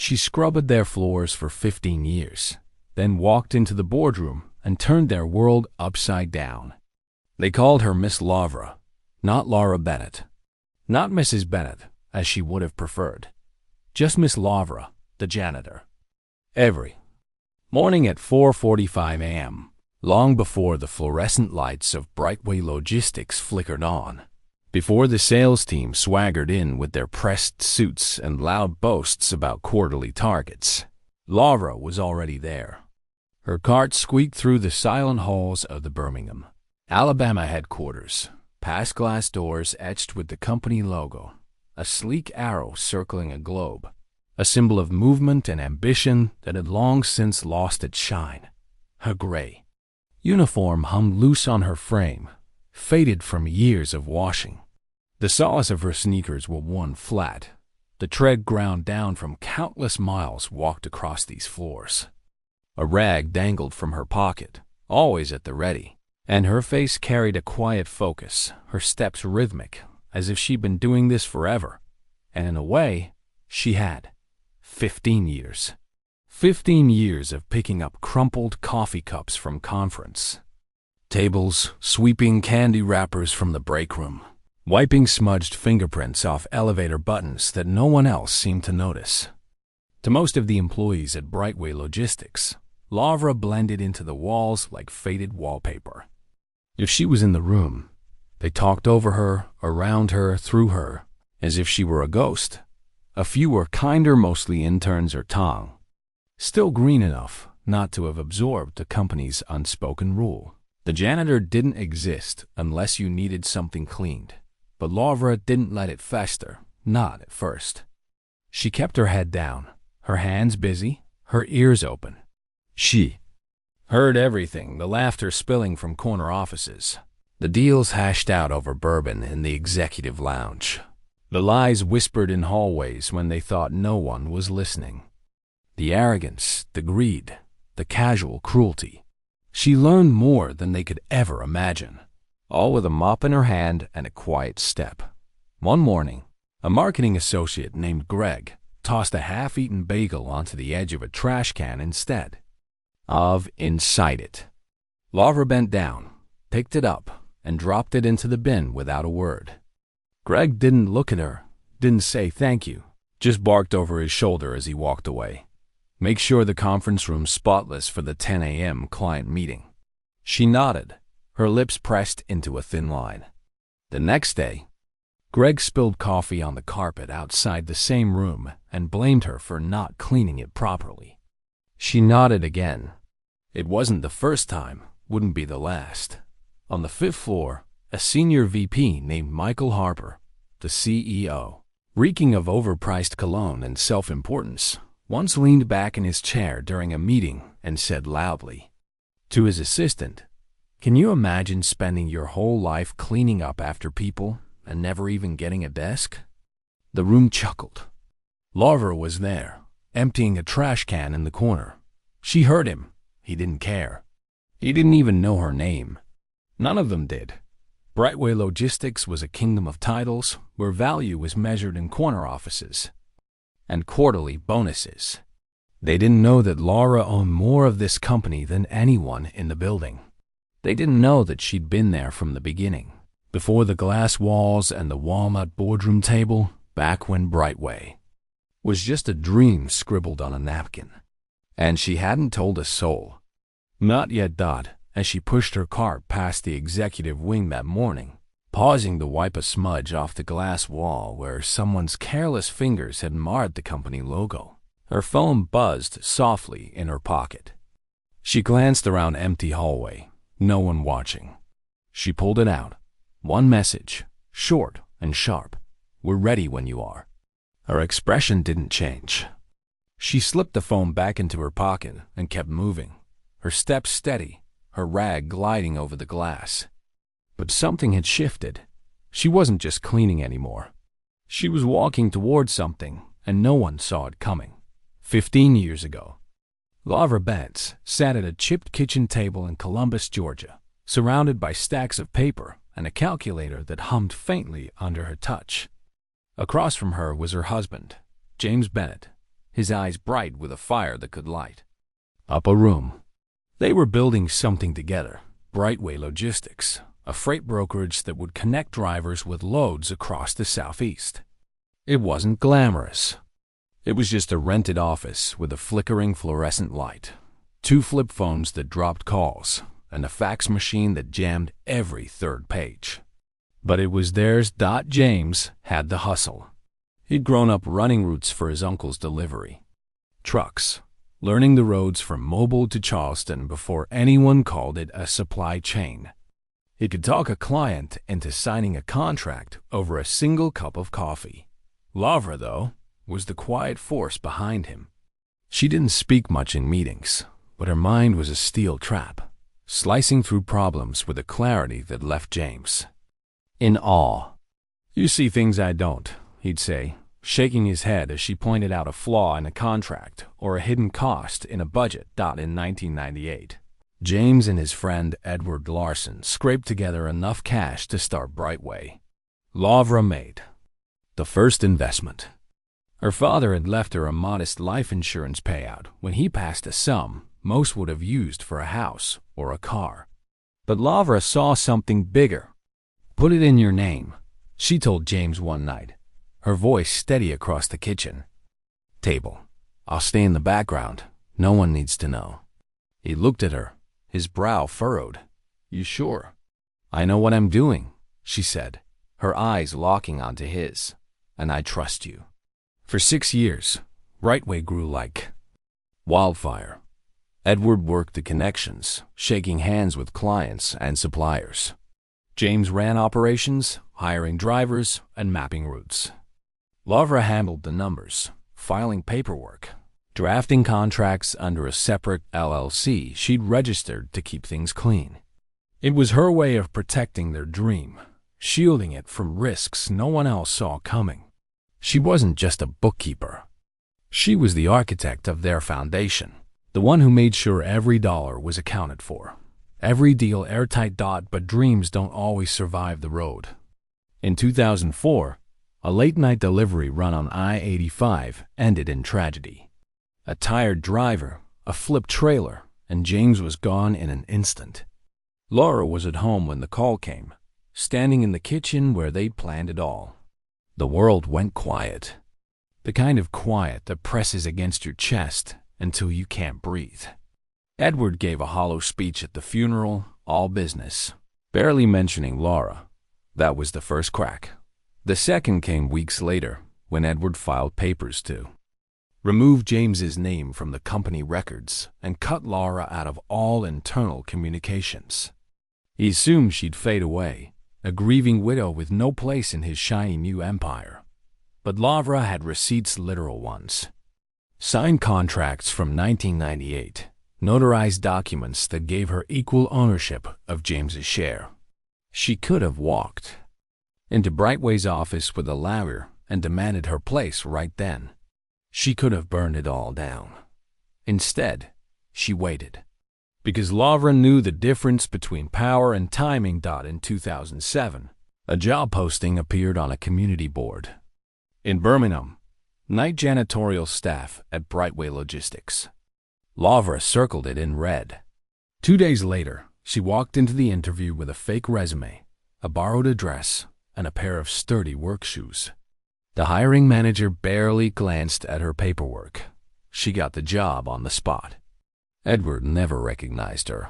She scrubbed their floors for 15 years, then walked into the boardroom and turned their world upside down. They called her Miss Laura, not Laura Bennett. Not Mrs. Bennett, as she would have preferred. Just Miss Laura, the janitor. Every morning at 4:45 a.m., long before the fluorescent lights of Brightway Logistics flickered on, before the sales team swaggered in with their pressed suits and loud boasts about quarterly targets, Laura was already there. Her cart squeaked through the silent halls of the Birmingham, Alabama headquarters, past glass doors etched with the company logo, a sleek arrow circling a globe, a symbol of movement and ambition that had long since lost its shine. Her gray uniform hung loose on her frame, faded from years of washing. The soles of her sneakers were worn flat, the tread ground down from countless miles walked across these floors. A rag dangled from her pocket, always at the ready, and her face carried a quiet focus, her steps rhythmic, as if she'd been doing this forever. And in a way, she had. 15 years. 15 years of picking up crumpled coffee cups from conference tables, sweeping candy wrappers from the break room, wiping smudged fingerprints off elevator buttons that no one else seemed to notice. To most of the employees at Brightway Logistics, Laura blended into the walls like faded wallpaper. If she was in the room, they talked over her, around her, through her, as if she were a ghost. A few were kinder, mostly interns or Tong, still green enough not to have absorbed the company's unspoken rule. The janitor didn't exist unless you needed something cleaned, but Laura didn't let it fester, not at first. She kept her head down, her hands busy, her ears open. She heard everything, the laughter spilling from corner offices, the deals hashed out over bourbon in the executive lounge, the lies whispered in hallways when they thought no one was listening, the arrogance, the greed, the casual cruelty. She learned more than they could ever imagine, all with a mop in her hand and a quiet step. One morning, a marketing associate named Greg tossed a half-eaten bagel onto the edge of a trash can instead of inside it. Laura bent down, picked it up, and dropped it into the bin without a word. Greg didn't look at her, didn't say thank you, just barked over his shoulder as he walked away. Make sure the conference room's spotless for the 10 a.m. client meeting. She nodded, her lips pressed into a thin line. The next day, Greg spilled coffee on the carpet outside the same room and blamed her for not cleaning it properly. She nodded again. It wasn't the first time, wouldn't be the last. On the 5th floor, a senior VP named Michael Harper, the CEO, reeking of overpriced cologne and self-importance, once leaned back in his chair during a meeting and said loudly to his assistant, "Can you imagine spending your whole life cleaning up after people and never even getting a desk?" The room chuckled. Laura was there, emptying a trash can in the corner. She heard him. He didn't care. He didn't even know her name. None of them did. Brightway Logistics was a kingdom of titles where value was measured in corner offices and quarterly bonuses. They didn't know that Laura owned more of this company than anyone in the building. They didn't know that she'd been there from the beginning, before the glass walls and the walnut boardroom table, back when Brightway was just a dream scribbled on a napkin. And she hadn't told a soul. Not yet. As she pushed her cart past the executive wing that morning, pausing to wipe a smudge off the glass wall where someone's careless fingers had marred the company logo. Her phone buzzed softly in her pocket. She glanced around empty hallway, no one watching. She pulled it out. One message, short and sharp. "We're ready when you are." Her expression didn't change. She slipped the phone back into her pocket and kept moving, her steps steady, her rag gliding over the glass. But something had shifted. She wasn't just cleaning anymore. She was walking towards something, and no one saw it coming. 15 years ago, Laura Bennett sat at a chipped kitchen table in Columbus, Georgia, surrounded by stacks of paper and a calculator that hummed faintly under her touch. Across from her was her husband, James Bennett, his eyes bright with a fire that could light up a room. They were building something together, Brightway Logistics, a freight brokerage that would connect drivers with loads across the Southeast. It wasn't glamorous. It was just a rented office with a flickering fluorescent light, 2 flip phones that dropped calls, and a fax machine that jammed every third page. But it was theirs. James had the hustle. He'd grown up running routes for his uncle's delivery trucks, learning the roads from Mobile to Charleston before anyone called it a supply chain. He could talk a client into signing a contract over a single cup of coffee. Laura, though, was the quiet force behind him. She didn't speak much in meetings, but her mind was a steel trap, slicing through problems with a clarity that left James in awe. "You see things I don't," he'd say, shaking his head as she pointed out a flaw in a contract or a hidden cost in a budget. In 1998, James and his friend Edward Larson scraped together enough cash to start Brightway. Laura made the first investment. Her father had left her a modest life insurance payout when he passed, a sum most would have used for a house or a car. But Laura saw something bigger. "Put it in your name," she told James one night, her voice steady across the kitchen table. "I'll stay in the background. No one needs to know." He looked at her, his brow furrowed. "You sure?" "I know what I'm doing," she said, her eyes locking onto his. "And I trust you." For 6 years, Brightway grew like wildfire. Edward worked the connections, shaking hands with clients and suppliers. James ran operations, hiring drivers and mapping routes. Laura handled the numbers, filing paperwork, drafting contracts under a separate LLC she'd registered to keep things clean. It was her way of protecting their dream, shielding it from risks no one else saw coming. She wasn't just a bookkeeper. She was the architect of their foundation, the one who made sure every dollar was accounted for, every deal airtight. But dreams don't always survive the road. In 2004, a late-night delivery run on I-85 ended in tragedy. A tired driver, a flipped trailer, and James was gone in an instant. Laura was at home when the call came, standing in the kitchen where they'd planned it all. The world went quiet. The kind of quiet that presses against your chest until you can't breathe. Edward gave a hollow speech at the funeral, all business, barely mentioning Laura. That was the first crack. The second came weeks later, when Edward filed papers to remove James's name from the company records and cut Laura out of all internal communications. He assumed she'd fade away, a grieving widow with no place in his shiny new empire. But Laura had receipts, literal ones. Signed contracts from 1998, notarized documents that gave her equal ownership of James's share. She could have walked into Brightway's office with a ladder and demanded her place right then. She could have burned it all down. Instead, she waited. Because Laura knew the difference between power and timing. In 2007, a job posting appeared on a community board in Birmingham, night janitorial staff at Brightway Logistics. Laura circled it in red. 2 days later, she walked into the interview with a fake resume, a borrowed address, and a pair of sturdy work shoes. The hiring manager barely glanced at her paperwork. She got the job on the spot. Edward never recognized her.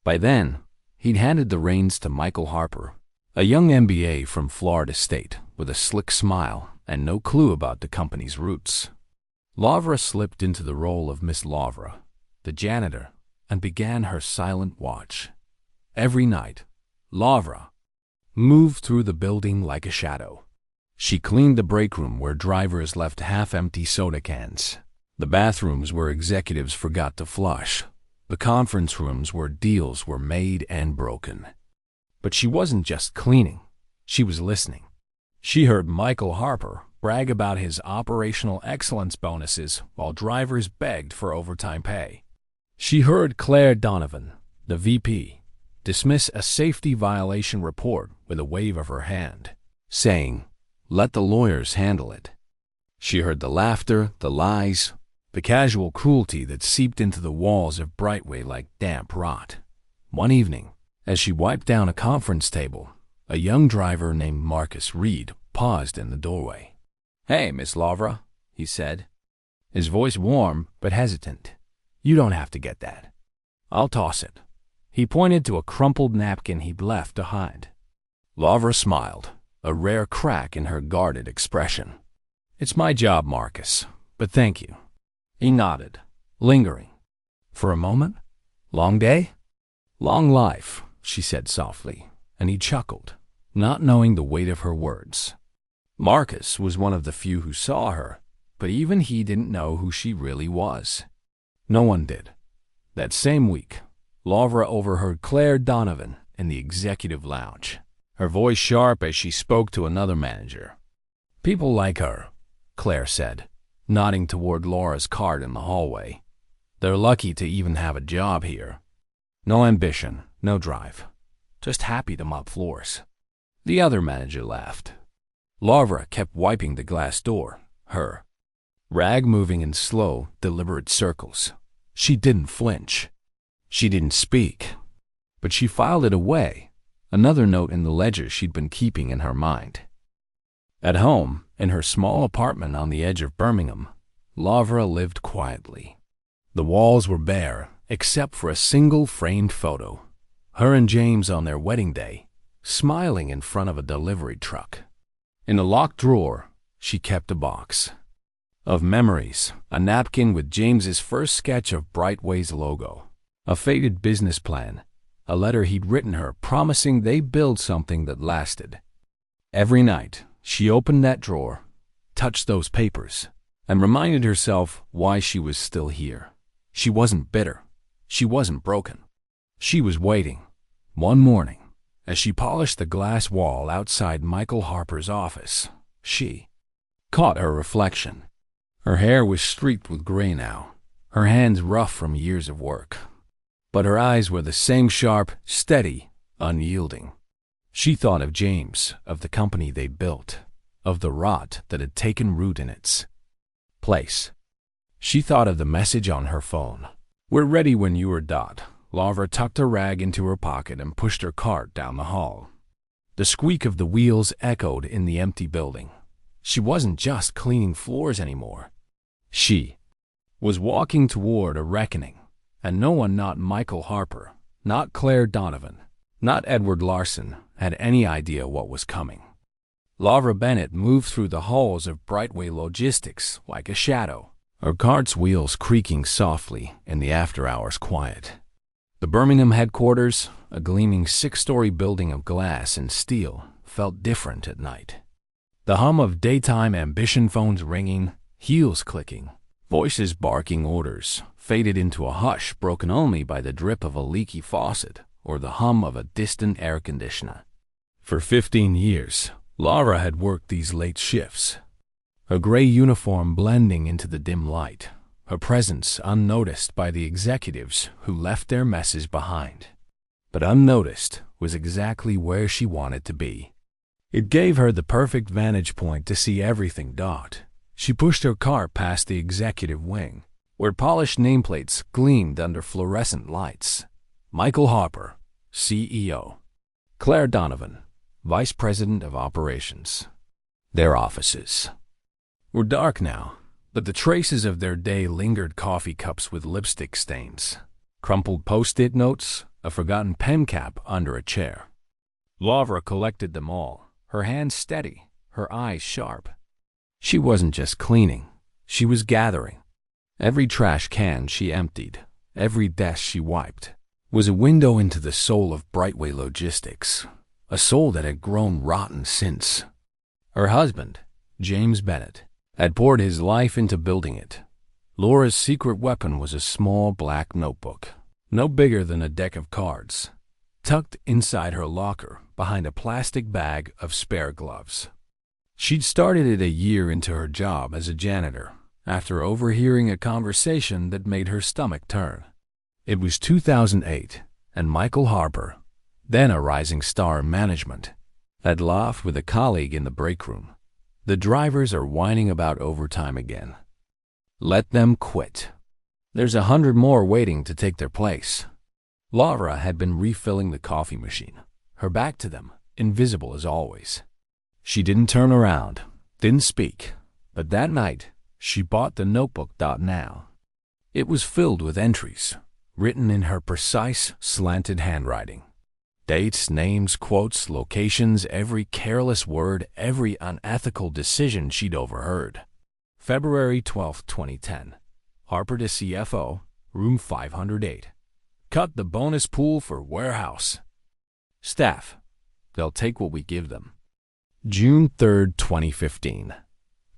By then, he'd handed the reins to Michael Harper, a young MBA from Florida State with a slick smile and no clue about the company's roots. Laura slipped into the role of Miss Laura, the janitor, and began her silent watch. Every night, Laura moved through the building like a shadow. She cleaned the break room where drivers left half-empty soda cans, the bathrooms where executives forgot to flush, the conference rooms where deals were made and broken. But she wasn't just cleaning, she was listening. She heard Michael Harper brag about his operational excellence bonuses while drivers begged for overtime pay. She heard Claire Donovan, the VP, dismiss a safety violation report with a wave of her hand, saying, "Let the lawyers handle it." She heard the laughter, the lies, the casual cruelty that seeped into the walls of Brightway like damp rot. One evening, as she wiped down a conference table, a young driver named Marcus Reed paused in the doorway. "Hey, Miss Laura," he said, his voice warm but hesitant. "You don't have to get that. I'll toss it." He pointed to a crumpled napkin he'd left behind. Laura smiled, a rare crack in her guarded expression. "It's my job, Marcus, but thank you." He nodded, lingering. "For a moment? Long day?" "Long life," she said softly, and he chuckled, not knowing the weight of her words. Marcus was one of the few who saw her, but even he didn't know who she really was. No one did. That same week, Laura overheard Claire Donovan in the executive lounge, her voice sharp as she spoke to another manager. "People like her," Claire said, nodding toward Laura's cart in the hallway. "They're lucky to even have a job here. No ambition, no drive. Just happy to mop floors." The other manager laughed. Laura kept wiping the glass door, her rag moving in slow, deliberate circles. She didn't flinch. She didn't speak. But she filed it away, another note in the ledger she'd been keeping in her mind. At home, in her small apartment on the edge of Birmingham, Laura lived quietly. The walls were bare, except for a single framed photo. Her and James on their wedding day, smiling in front of a delivery truck. In a locked drawer, she kept a box of memories, a napkin with James's first sketch of Brightway's logo, a faded business plan, a letter he'd written her promising they'd build something that lasted. Every night, she opened that drawer, touched those papers, and reminded herself why she was still here. She wasn't bitter. She wasn't broken. She was waiting. One morning, as she polished the glass wall outside Michael Harper's office, she caught her reflection. Her hair was streaked with gray now, her hands rough from years of work. But her eyes were the same sharp, steady, unyielding. She thought of James, of the company they'd built, of the rot that had taken root in its place. She thought of the message on her phone. "We're ready when you are, Dot." Laura tucked a rag into her pocket and pushed her cart down the hall. The squeak of the wheels echoed in the empty building. She wasn't just cleaning floors anymore. She was walking toward a reckoning, and no one, not Michael Harper, not Claire Donovan, not Edward Larson, had any idea what was coming. Laura Bennett moved through the halls of Brightway Logistics like a shadow, her cart's wheels creaking softly in the after-hours quiet. The Birmingham headquarters, a gleaming six-story building of glass and steel, felt different at night. The hum of daytime ambition phones ringing, heels clicking, voices barking orders, faded into a hush broken only by the drip of a leaky faucet or the hum of a distant air conditioner. For 15 years, Laura had worked these late shifts, her gray uniform blending into the dim light, her presence unnoticed by the executives who left their messes behind. But unnoticed was exactly where she wanted to be. It gave her the perfect vantage point to see everything. She pushed her car past the executive wing, where polished nameplates gleamed under fluorescent lights. Michael Harper, CEO. Claire Donovan, Vice President of Operations. Their offices were dark now, but the traces of their day lingered: coffee cups with lipstick stains, crumpled post-it notes, a forgotten pen cap under a chair. Laura collected them all, her hands steady, her eyes sharp. She wasn't just cleaning, she was gathering. Every trash can she emptied, every desk she wiped, was a window into the soul of Brightway Logistics, a soul that had grown rotten since. Her husband, James Bennett, had poured his life into building it. Laura's secret weapon was a small black notebook, no bigger than a deck of cards, tucked inside her locker behind a plastic bag of spare gloves. She'd started it a year into her job as a janitor, after overhearing a conversation that made her stomach turn. It was 2008, and Michael Harper, then a rising star in management, had laughed with a colleague in the break room. The drivers are whining about overtime again. Let them quit. There's 100 more waiting to take their place. Laura had been refilling the coffee machine, her back to them, invisible as always. She didn't turn around, didn't speak, but that night she bought the notebook. Now. It was filled with entries, written in her precise, slanted handwriting. Dates, names, quotes, locations, every careless word, every unethical decision she'd overheard. February 12, 2010. Harper to CFO, room 508. Cut the bonus pool for warehouse. Staff, they'll take what we give them. June 3, 2015.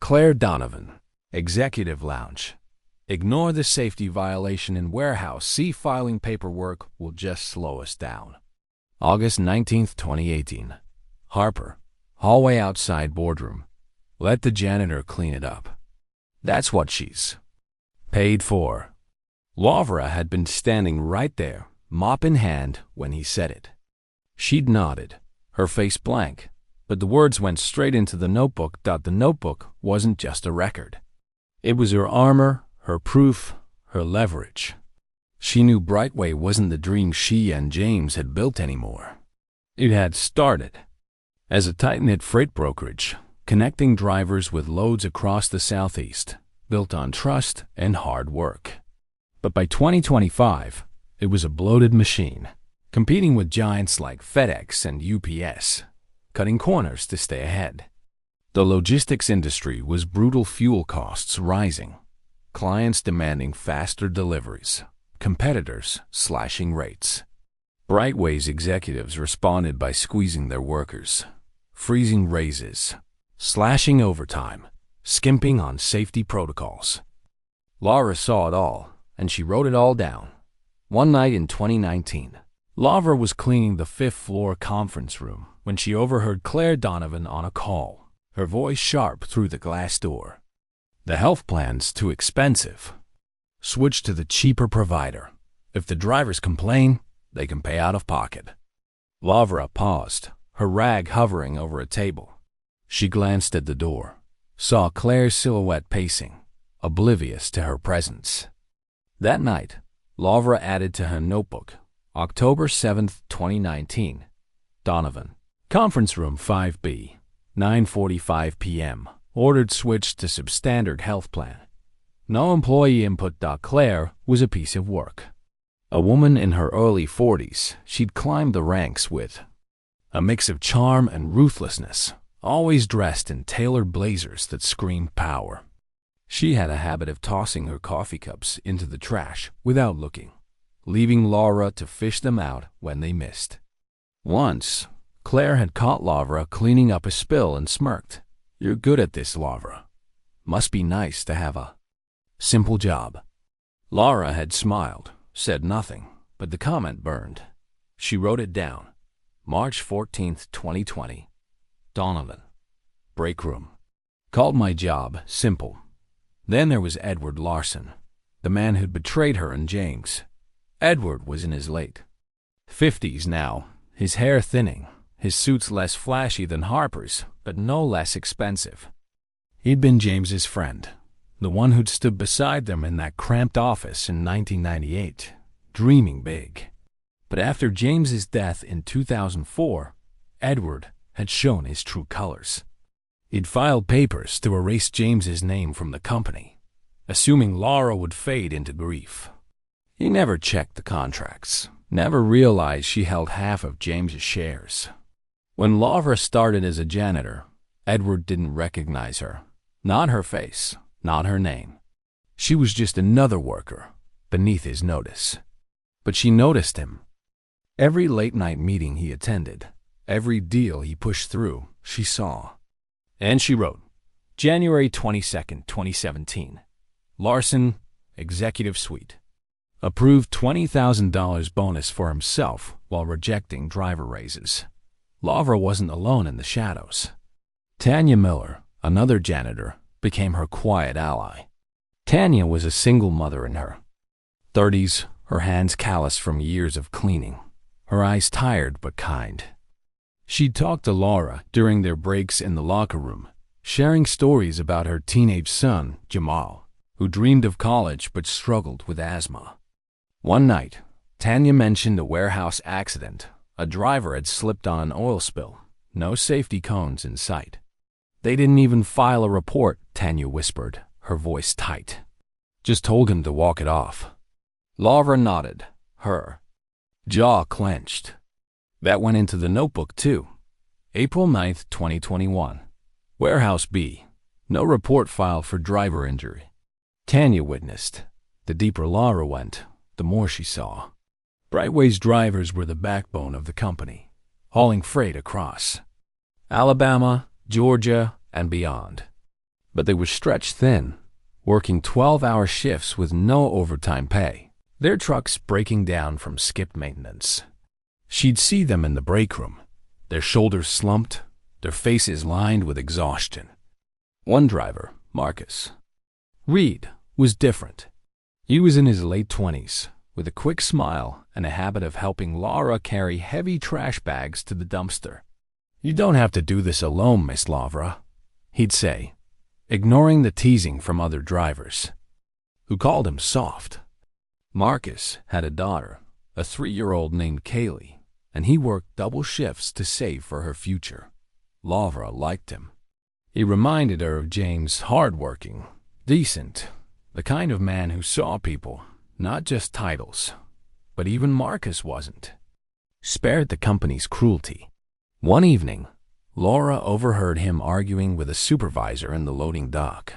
Claire Donovan, Executive Lounge. Ignore the safety violation in warehouse. See, filing paperwork will just slow us down. August 19, 2018. Harper, hallway outside boardroom. Let the janitor clean it up. That's what she's paid for. Laura had been standing right there, mop in hand, when he said it. She'd nodded, her face blank, but the words went straight into the notebook. The notebook wasn't just a record. It was her armor, her proof, her leverage. She knew Brightway wasn't the dream she and James had built anymore. It had started as a tight-knit freight brokerage, connecting drivers with loads across the Southeast, built on trust and hard work. But by 2025, it was a bloated machine, competing with giants like FedEx and UPS, cutting corners to stay ahead. The logistics industry was brutal, fuel costs rising, clients demanding faster deliveries, competitors slashing rates. Brightway's executives responded by squeezing their workers, freezing raises, slashing overtime, skimping on safety protocols. Laura saw it all, and she wrote it all down. One night in 2019, Laura was cleaning the 5th floor conference room when she overheard Claire Donovan on a call, her voice sharp through the glass door. The health plan's too expensive. Switch to the cheaper provider. If the drivers complain, they can pay out of pocket. Laura paused, her rag hovering over a table. She glanced at the door, saw Claire's silhouette pacing, oblivious to her presence. That night, Laura added to her notebook, October 7, 2019. Donovan, conference room 5B, 9:45 p.m. Ordered switched to substandard health plan. No employee input. Claire was a piece of work. A woman in her early 40s, she'd climbed the ranks with a mix of charm and ruthlessness, always dressed in tailored blazers that screamed power. She had a habit of tossing her coffee cups into the trash without looking, leaving Laura to fish them out when they missed. Once, Claire had caught Laura cleaning up a spill and smirked. "You're good at this, Laura. Must be nice to have a simple job." Laura had smiled, said nothing, but the comment burned. She wrote it down. March 14, 2020. Donovan, break room. Called my job simple. Then there was Edward Larson, the man who'd betrayed her and James. Edward was in his late 50s now, his hair thinning, his suits less flashy than Harper's, but no less expensive. He'd been James's friend, the one who'd stood beside them in that cramped office in 1998, dreaming big. But after James's death in 2004, Edward had shown his true colors. He'd filed papers to erase James's name from the company, assuming Laura would fade into grief. He never checked the contracts, never realized she held half of James's shares. When Laura started as a janitor, Edward didn't recognize her. Not her face, not her name. She was just another worker beneath his notice. But she noticed him. Every late-night meeting he attended, every deal he pushed through, she saw. And she wrote, January 22nd, 2017. Larson, Executive Suite. Approved $20,000 bonus for himself while rejecting driver raises. Laura wasn't alone in the shadows. Tanya Miller, another janitor, became her quiet ally. Tanya was a single mother in her 30s, her hands calloused from years of cleaning, her eyes tired but kind. She'd talk to Laura during their breaks in the locker room, sharing stories about her teenage son, Jamal, who dreamed of college but struggled with asthma. One night, Tanya mentioned a warehouse accident. A driver had slipped on an oil spill. No safety cones in sight. They didn't even file a report, Tanya whispered, her voice tight. Just told him to walk it off. Laura nodded, her jaw clenched. That went into the notebook too. April 9th, 2021. Warehouse B. No report filed for driver injury. Tanya witnessed. The deeper Laura went, the more she saw. Brightway's drivers were the backbone of the company, hauling freight across Alabama, Georgia, and beyond. But they were stretched thin, working 12-hour shifts with no overtime pay, their trucks breaking down from skipped maintenance. She'd see them in the break room, their shoulders slumped, their faces lined with exhaustion. One driver, Marcus Reed, was different. He was in his late 20s, with a quick smile and a habit of helping Laura carry heavy trash bags to the dumpster. "You don't have to do this alone, Miss Laura," he'd say, ignoring the teasing from other drivers, who called him soft. Marcus had a daughter, a 3-year-old named Kaylee, and he worked double shifts to save for her future. Laura liked him. He reminded her of James, hardworking, decent, the kind of man who saw people, not just titles. But even Marcus wasn't spared the company's cruelty. One evening, Laura overheard him arguing with a supervisor in the loading dock.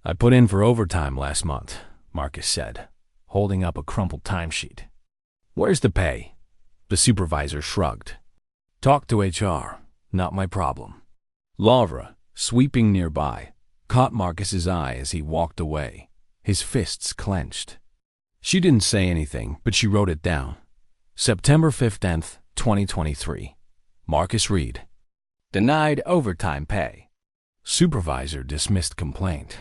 "I put in for overtime last month," Marcus said, holding up a crumpled timesheet. "Where's the pay?" The supervisor shrugged. "Talk to HR, not my problem." Laura, sweeping nearby, caught Marcus's eye as he walked away, his fists clenched. She didn't say anything, but she wrote it down. September 15th, 2023. Marcus Reed. Denied overtime pay. Supervisor dismissed complaint.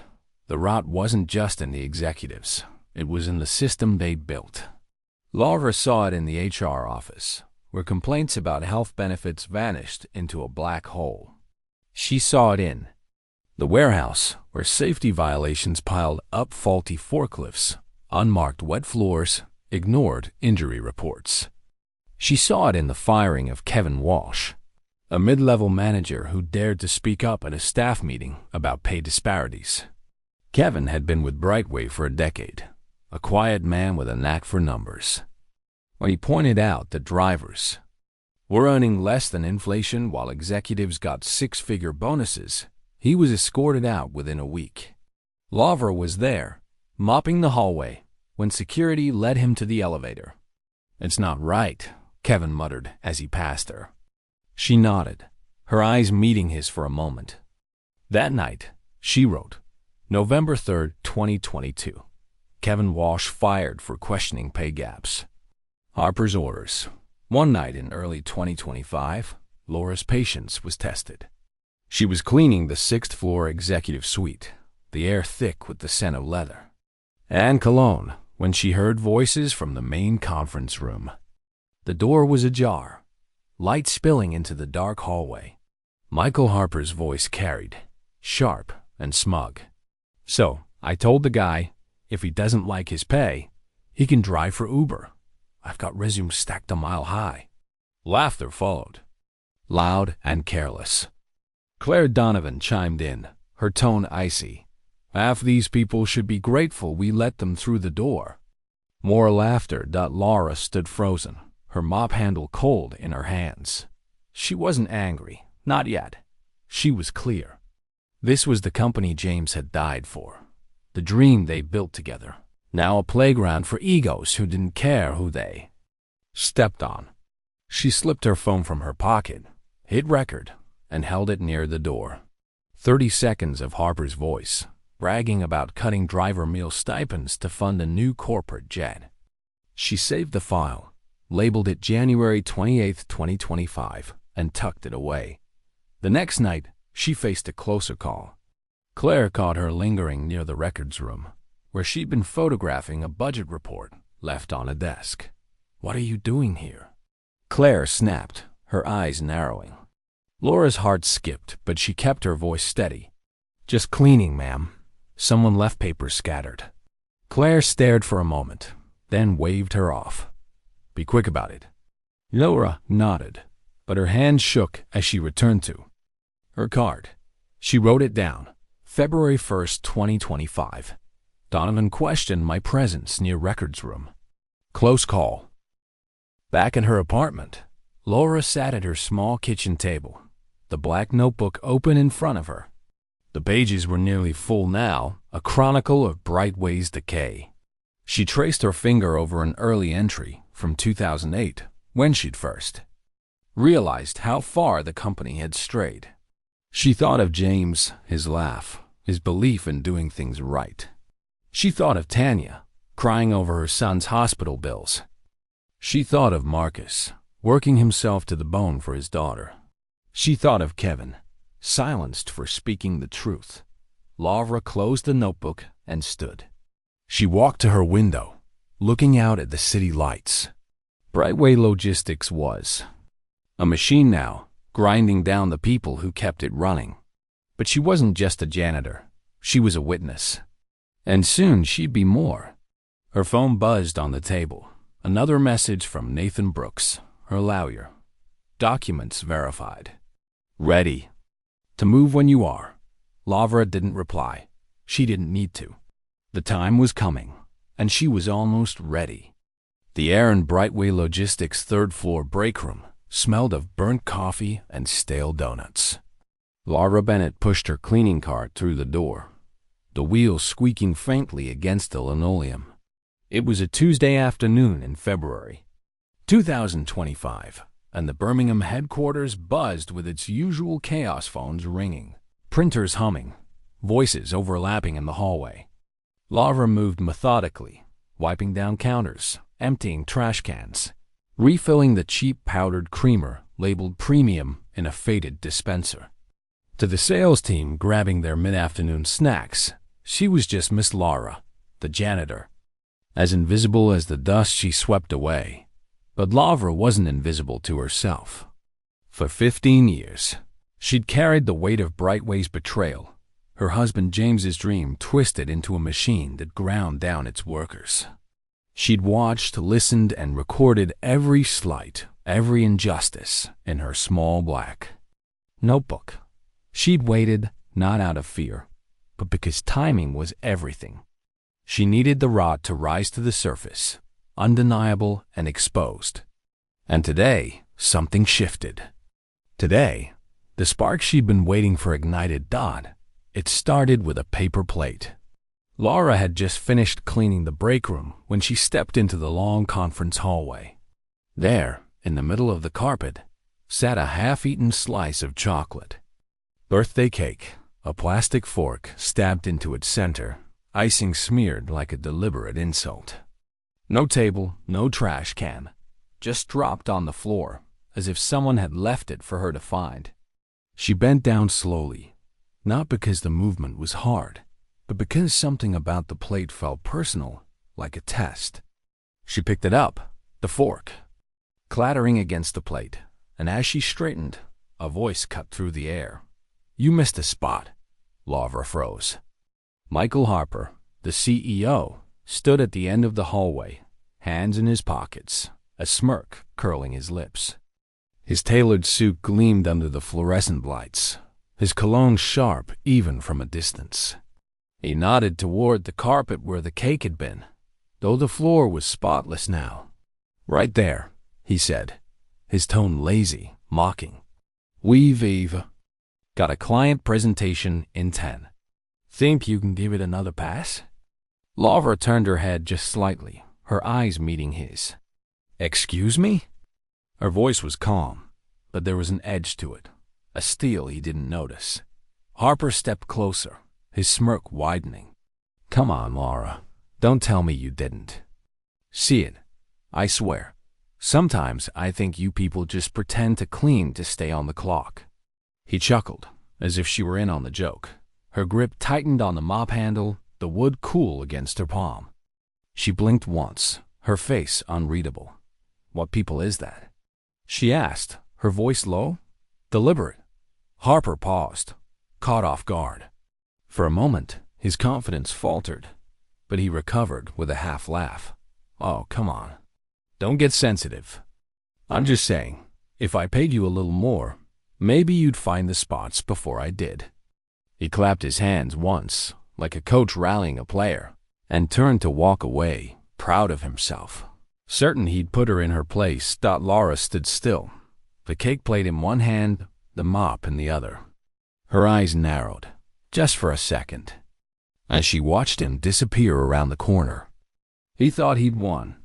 The rot wasn't just in the executives. It was in the system they built. Laura saw it in the HR office, where complaints about health benefits vanished into a black hole. She saw it in the warehouse, where safety violations piled up, faulty forklifts, unmarked wet floors, ignored injury reports. She saw it in the firing of Kevin Walsh, a mid-level manager who dared to speak up at a staff meeting about pay disparities. Kevin had been with Brightway for a decade, a quiet man with a knack for numbers. When he pointed out that drivers were earning less than inflation while executives got 6-figure bonuses, he was escorted out within a week. Laura was there, mopping the hallway, when security led him to the elevator. "It's not right," Kevin muttered as he passed her. She nodded, her eyes meeting his for a moment. That night, she wrote, November 3rd, 2022. Kevin Walsh fired for questioning pay gaps. Harper's orders. One night in early 2025, Laura's patience was tested. She was cleaning the 6th-floor executive suite, the air thick with the scent of leather and cologne, when she heard voices from the main conference room. The door was ajar, light spilling into the dark hallway. Michael Harper's voice carried, sharp and smug. "So, I told the guy, if he doesn't like his pay, he can drive for Uber. I've got resumes stacked a mile high." Laughter followed, loud and careless. Claire Donovan chimed in, her tone icy. "Half these people should be grateful we let them through the door." More laughter. Laura stood frozen, her mop handle cold in her hands. She wasn't angry, not yet. She was clear. This was the company James had died for, the dream they built together, now a playground for egos who didn't care who they stepped on. She slipped her phone from her pocket, hit record, and held it near the door. 30 seconds of Harper's voice, bragging about cutting driver meal stipends to fund a new corporate jet. She saved the file, labeled it January 28th, 2025, and tucked it away. The next night, she faced a closer call. Claire caught her lingering near the records room, where she'd been photographing a budget report left on a desk. "What are you doing here?" Claire snapped, her eyes narrowing. Laura's heart skipped, but she kept her voice steady. Just cleaning, ma'am. Someone left papers scattered. Claire stared for a moment, then waved her off. Be quick about it. Laura nodded, but her hand shook as she returned to her card. She wrote it down. February 1st, 2025. Donovan questioned my presence near records room. Close call. Back in her apartment, Laura sat at her small kitchen table, the black notebook open in front of her. The pages were nearly full now, a chronicle of Brightway's decay. She traced her finger over an early entry from 2008, when she'd first realized how far the company had strayed. She thought of James, his laugh, his belief in doing things right. She thought of Tanya, crying over her son's hospital bills. She thought of Marcus, working himself to the bone for his daughter. She thought of Kevin, silenced for speaking the truth. Laura closed the notebook and stood. She walked to her window, looking out at the city lights. Brightway Logistics was a machine now, grinding down the people who kept it running. But she wasn't just a janitor. She was a witness. And soon she'd be more. Her phone buzzed on the table. Another message from Nathan Brooks, her lawyer. Documents verified. Ready. To move when you are. Laura didn't reply. She didn't need to. The time was coming, and she was almost ready. The air in Brightway Logistics' third-floor break room smelled of burnt coffee and stale donuts. Laura Bennett pushed her cleaning cart through the door, the wheels squeaking faintly against the linoleum. It was a Tuesday afternoon in February 2025, and the Birmingham headquarters buzzed with its usual chaos phones ringing, printers humming, voices overlapping in the hallway. Laura moved methodically, wiping down counters, emptying trash cans, refilling the cheap powdered creamer labeled premium in a faded dispenser. To the sales team grabbing their mid-afternoon snacks, she was just Miss Laura, the janitor, as invisible as the dust she swept away. But Laura wasn't invisible to herself. For 15 years, she'd carried the weight of Brightway's betrayal, her husband James's dream twisted into a machine that ground down its workers. She'd watched, listened, and recorded every slight, every injustice in her small black notebook. She'd waited, not out of fear, but because timing was everything. She needed the rot to rise to the surface, undeniable and exposed. And today, something shifted. Today, the spark she'd been waiting for ignited dawn. It started with a paper plate. Laura had just finished cleaning the break room when she stepped into the long conference hallway. There, in the middle of the carpet, sat a half-eaten slice of chocolate. Birthday cake, a plastic fork stabbed into its center, icing smeared like a deliberate insult. No table, no trash can, just dropped on the floor, as if someone had left it for her to find. She bent down slowly, not because the movement was hard, but because something about the plate felt personal, like a test. She picked it up, the fork, clattering against the plate, and as she straightened, a voice cut through the air. "You missed a spot." Laura froze. Michael Harper, the CEO, stood at the end of the hallway, hands in his pockets, a smirk curling his lips. His tailored suit gleamed under the fluorescent lights, his cologne sharp even from a distance. He nodded toward the carpet where the cake had been, though the floor was spotless now. "Right there," he said, his tone lazy, mocking. "We've got a client presentation in 10. Think you can give it another pass?" Laura turned her head just slightly, her eyes meeting his. "Excuse me?" Her voice was calm, but there was an edge to it, a steel he didn't notice. Harper stepped closer, his smirk widening. "Come on, Laura. Don't tell me you didn't see it. I swear. Sometimes I think you people just pretend to clean to stay on the clock." He chuckled, as if she were in on the joke. Her grip tightened on the mop handle, the wood cool against her palm. She blinked once, her face unreadable. "What people is that?" she asked, her voice low, deliberate. Harper paused, caught off guard. For a moment, his confidence faltered, but he recovered with a half laugh. "Oh, come on. Don't get sensitive. I'm just saying, if I paid you a little more, maybe you'd find the spots before I did." He clapped his hands once, like a coach rallying a player, and turned to walk away, proud of himself. Certain he'd put her in her place, Laura stood still, the cake plate in one hand, the mop in the other. Her eyes narrowed, just for a second, as she watched him disappear around the corner. He thought he'd won.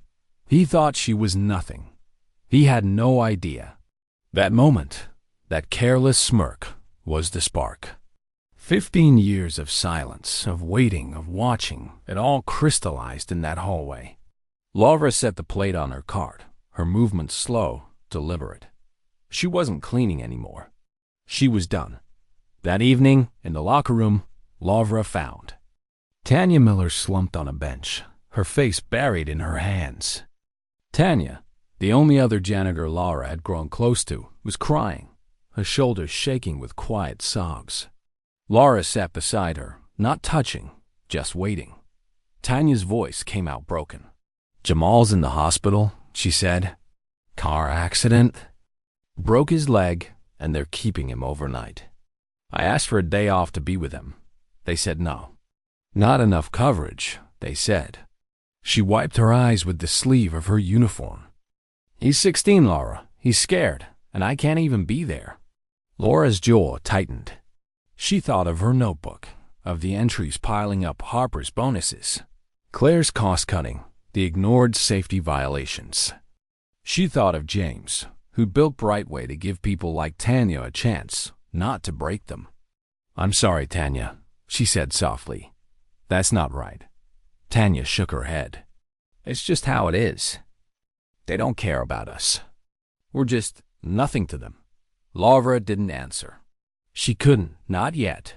He thought she was nothing. He had no idea. That moment, that careless smirk, was the spark. 15 years of silence, of waiting, of watching, it all crystallized in that hallway. Laura set the plate on her cart, her movements slow, deliberate. She wasn't cleaning anymore. She was done. That evening, in the locker room, Laura found Tanya Miller slumped on a bench, her face buried in her hands. Tanya, the only other janitor Laura had grown close to, was crying, her shoulders shaking with quiet sobs. Laura sat beside her, not touching, just waiting. Tanya's voice came out broken. "Jamal's in the hospital," she said. "Car accident. Broke his leg, and they're keeping him overnight. I asked for a day off to be with him. They said no. Not enough coverage, they said." She wiped her eyes with the sleeve of her uniform. "He's 16, Laura. He's scared, and I can't even be there." Laura's jaw tightened. She thought of her notebook, of the entries piling up Harper's bonuses, Claire's cost-cutting, the ignored safety violations. She thought of James, who built Brightway to give people like Tanya a chance, not to break them. "I'm sorry, Tanya," she said softly. "That's not right." Tanya shook her head. "It's just how it is. They don't care about us. We're just nothing to them." Laura didn't answer. She couldn't, not yet.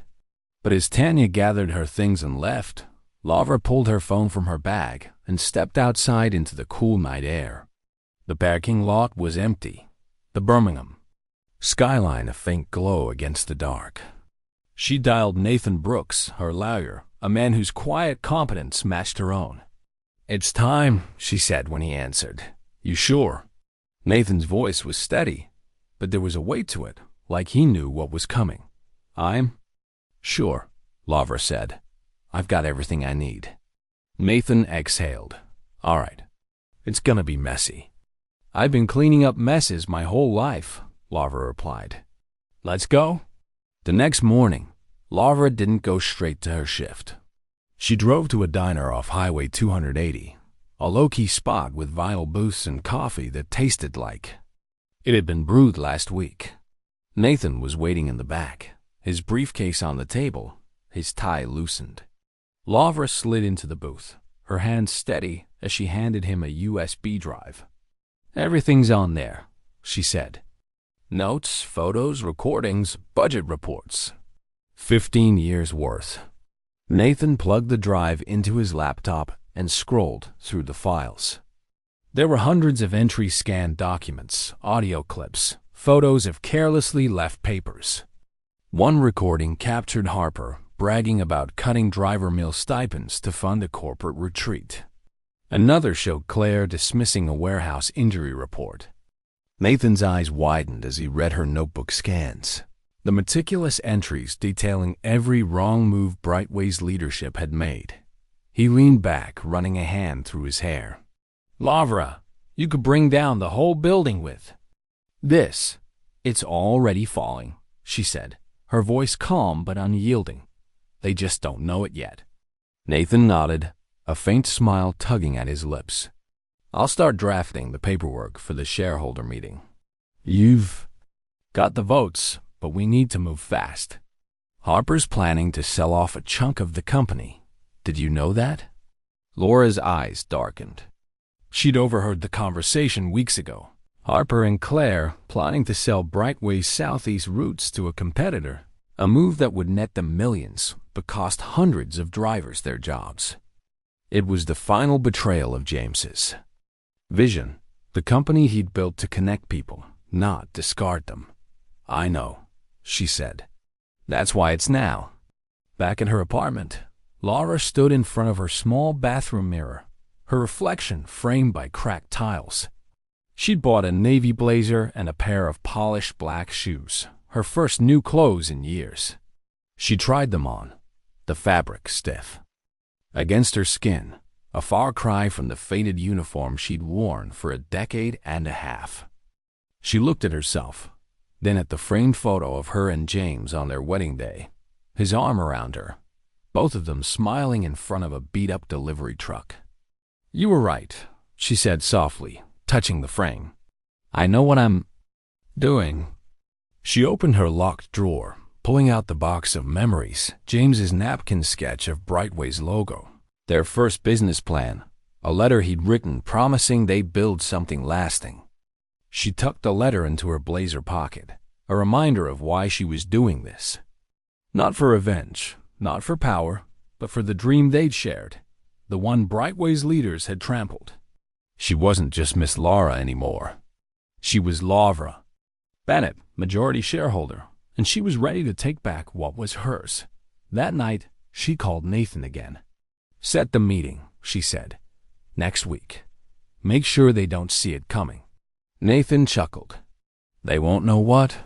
But as Tanya gathered her things and left, Laura pulled her phone from her bag and stepped outside into the cool night air. The parking lot was empty. The Birmingham skyline a faint glow against the dark. She dialed Nathan Brooks, her lawyer, a man whose quiet competence matched her own. "It's time," she said when he answered. "You sure?" Nathan's voice was steady, but there was a weight to it, like he knew what was coming. "I'm sure," Laura said. "I've got everything I need." Nathan exhaled. "All right. It's gonna be messy." "I've been cleaning up messes my whole life," Laura replied. "Let's go?" The next morning, Laura didn't go straight to her shift. She drove to a diner off Highway 280, a low-key spot with vinyl booths and coffee that tasted like it had been brewed last week. Nathan was waiting in the back, his briefcase on the table, his tie loosened. Laura slid into the booth, her hand steady as she handed him a USB drive. "Everything's on there," she said. "Notes, photos, recordings, budget reports. 15 years' worth." Nathan plugged the drive into his laptop and scrolled through the files. There were hundreds of entry-scanned documents, audio clips, photos of carelessly left papers. One recording captured Harper bragging about cutting driver meal stipends to fund a corporate retreat. Another showed Claire dismissing a warehouse injury report. Nathan's eyes widened as he read her notebook scans, the meticulous entries detailing every wrong move Brightway's leadership had made. He leaned back, running a hand through his hair. "Laura, you could bring down the whole building with this." "It's already falling," she said, her voice calm but unyielding. "They just don't know it yet." Nathan nodded, a faint smile tugging at his lips. "I'll start drafting the paperwork for the shareholder meeting. You've got the votes, but we need to move fast. Harper's planning to sell off a chunk of the company. Did you know that?" Laura's eyes darkened. She'd overheard the conversation weeks ago. Harper and Claire planning to sell Brightway's southeast routes to a competitor, a move that would net them millions but cost hundreds of drivers their jobs. It was the final betrayal of James's vision, the company he'd built to connect people, not discard them. "I know," she said. "That's why it's now." Back in her apartment, Laura stood in front of her small bathroom mirror, her reflection framed by cracked tiles. She'd bought a navy blazer and a pair of polished black shoes, her first new clothes in years. She tried them on, the fabric stiff against her skin, a far cry from the faded uniform she'd worn for a decade and a half. She looked at herself, then at the framed photo of her and James on their wedding day, his arm around her, both of them smiling in front of a beat-up delivery truck. "You were right," she said softly, touching the frame. "I know what I'm doing." She opened her locked drawer, pulling out the box of memories, James's napkin sketch of Brightway's logo, their first business plan, a letter he'd written promising they'd build something lasting. She tucked the letter into her blazer pocket, a reminder of why she was doing this. Not for revenge, not for power, but for the dream they'd shared, the one Brightway's leaders had trampled. She wasn't just Miss Laura anymore. She was Laura Bennett, majority shareholder, and she was ready to take back what was hers. That night, she called Nathan again. "Set the meeting," she said. "Next week. Make sure they don't see it coming." Nathan chuckled. "They won't know what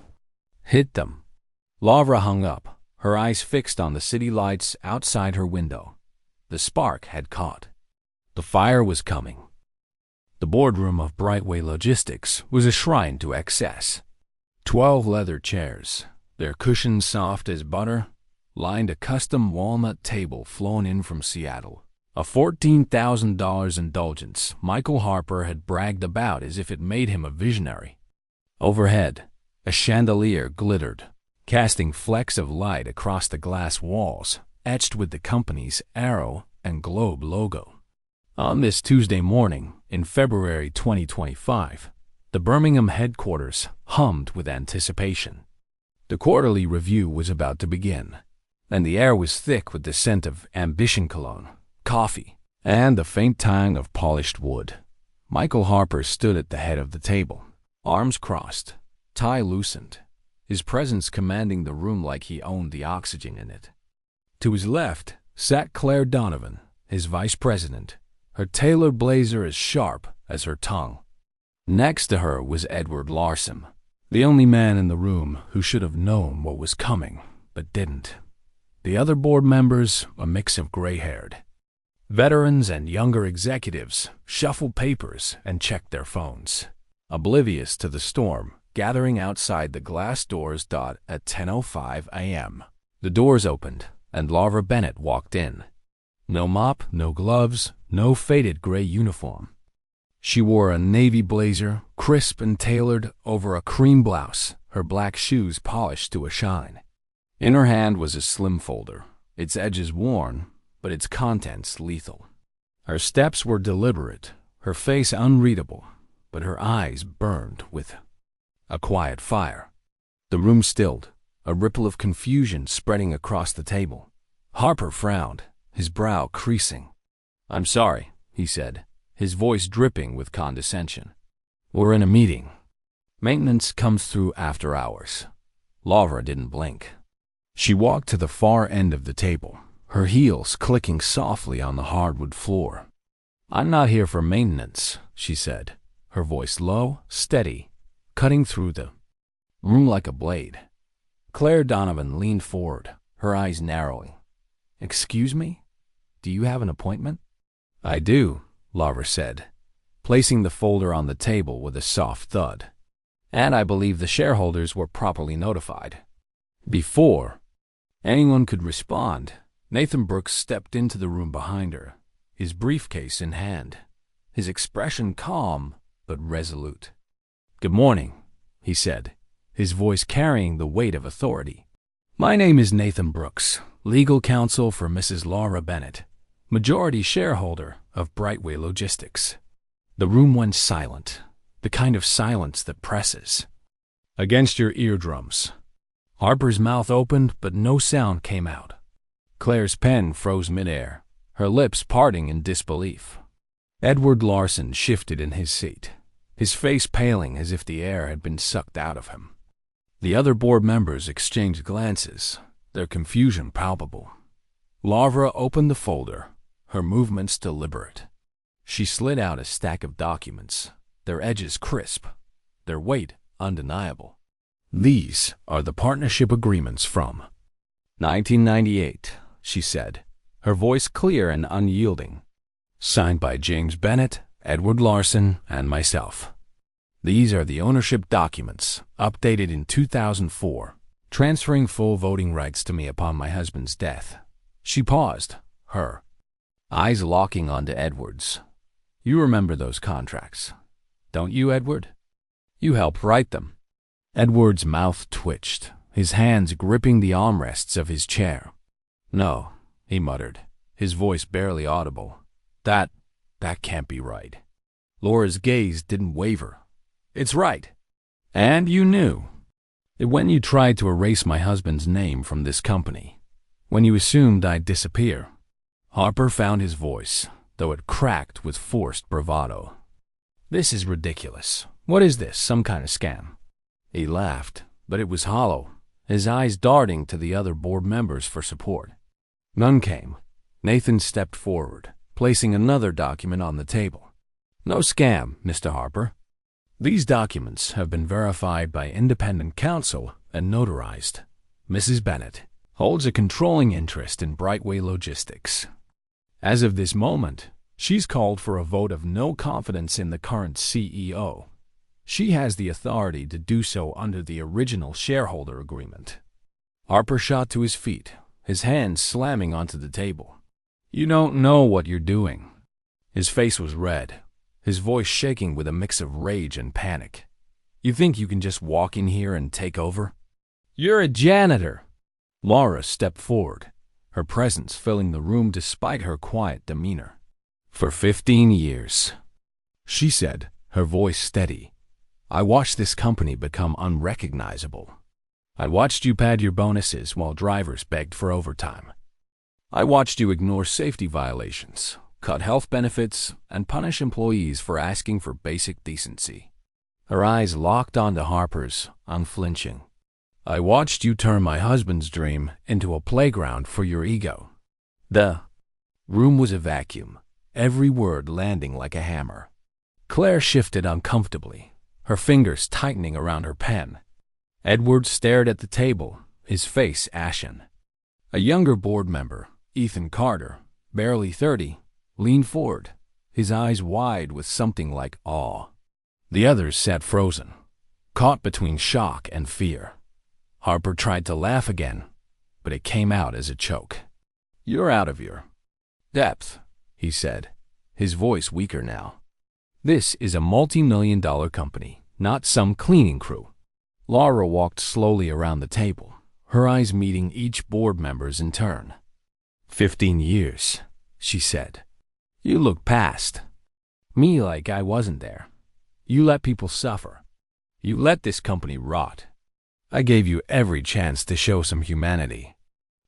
hit them." Laura hung up, her eyes fixed on the city lights outside her window. The spark had caught. The fire was coming. The boardroom of Brightway Logistics was a shrine to excess. 12 leather chairs, their cushions soft as butter, lined a custom walnut table flown in from Seattle. A $14,000 indulgence Michael Harper had bragged about as if it made him a visionary. Overhead, a chandelier glittered, casting flecks of light across the glass walls, etched with the company's arrow and globe logo. On this Tuesday morning, in February 2025, the Birmingham headquarters hummed with anticipation. The quarterly review was about to begin, and the air was thick with the scent of ambition cologne, coffee, and the faint tang of polished wood. Michael Harper stood at the head of the table, arms crossed, tie loosened, his presence commanding the room like he owned the oxygen in it. To his left sat Claire Donovan, his vice president, her tailored blazer as sharp as her tongue. Next to her was Edward Larson, the only man in the room who should have known what was coming, but didn't. The other board members, a mix of gray-haired veterans and younger executives, shuffled papers and checked their phones, oblivious to the storm gathering outside the glass doors. At 10:05 a.m., the doors opened, and Laura Bennett walked in. No mop, no gloves, no faded gray uniform. She wore a navy blazer, crisp and tailored over a cream blouse, her black shoes polished to a shine. In her hand was a slim folder, its edges worn, but its contents lethal. Her steps were deliberate, her face unreadable, but her eyes burned with a quiet fire. The room stilled, a ripple of confusion spreading across the table. Harper frowned, his brow creasing. "I'm sorry," he said, his voice dripping with condescension. "We're in a meeting. Maintenance comes through after hours." Laura didn't blink. She walked to the far end of the table, her heels clicking softly on the hardwood floor. "I'm not here for maintenance," she said, her voice low, steady, cutting through the room like a blade. Claire Donovan leaned forward, her eyes narrowing. "Excuse me? Do you have an appointment?" "I do," Laura said, placing the folder on the table with a soft thud. "And I believe the shareholders were properly notified." Before anyone could respond, Nathan Brooks stepped into the room behind her, his briefcase in hand, his expression calm but resolute. "Good morning," he said, his voice carrying the weight of authority. "My name is Nathan Brooks, legal counsel for Mrs. Laura Bennett, majority shareholder of Brightway Logistics." The room went silent, the kind of silence that presses against your eardrums. Harper's mouth opened, but no sound came out. Claire's pen froze midair, her lips parting in disbelief. Edward Larson shifted in his seat, his face paling as if the air had been sucked out of him. The other board members exchanged glances, their confusion palpable. Laura opened the folder, her movements deliberate. She slid out a stack of documents, their edges crisp, their weight undeniable. These are the partnership agreements from 1998, she said, her voice clear and unyielding. Signed by James Bennett, Edward Larson, and myself. These are the ownership documents, updated in 2004, transferring full voting rights to me upon my husband's death. She paused, her eyes locking onto Edward's. You remember those contracts, don't you, Edward? You helped write them. Edward's mouth twitched, his hands gripping the armrests of his chair. No, he muttered, his voice barely audible. That can't be right. Laura's gaze didn't waver. It's right. And you knew. When you tried to erase my husband's name from this company, when you assumed I'd disappear. Harper found his voice, though it cracked with forced bravado. This is ridiculous. What is this, some kind of scam? He laughed, but it was hollow, his eyes darting to the other board members for support. None came. Nathan stepped forward, placing another document on the table. No scam, Mr. Harper. These documents have been verified by independent counsel and notarized. Mrs. Bennett holds a controlling interest in Brightway Logistics. As of this moment, she's called for a vote of no confidence in the current CEO. She has the authority to do so under the original shareholder agreement. Harper shot to his feet, his hands slamming onto the table. You don't know what you're doing. His face was red, his voice shaking with a mix of rage and panic. You think you can just walk in here and take over? You're a janitor. Laura stepped forward, her presence filling the room despite her quiet demeanor. For 15 years, she said, her voice steady, I watched this company become unrecognizable. I watched you pad your bonuses while drivers begged for overtime. I watched you ignore safety violations, cut health benefits, and punish employees for asking for basic decency. Her eyes locked onto Harper's, unflinching. I watched you turn my husband's dream into a playground for your ego. The room was a vacuum, every word landing like a hammer. Claire shifted uncomfortably, her fingers tightening around her pen. Edward stared at the table, his face ashen. A younger board member, Ethan Carter, barely 30, leaned forward, his eyes wide with something like awe. The others sat frozen, caught between shock and fear. Harper tried to laugh again, but it came out as a choke. You're out of your depth, he said, his voice weaker now. This is a multi-million-dollar company, not some cleaning crew. Laura walked slowly around the table, her eyes meeting each board member's in turn. 15 years, she said. You look past me like I wasn't there. You let people suffer. You let this company rot. I gave you every chance to show some humanity.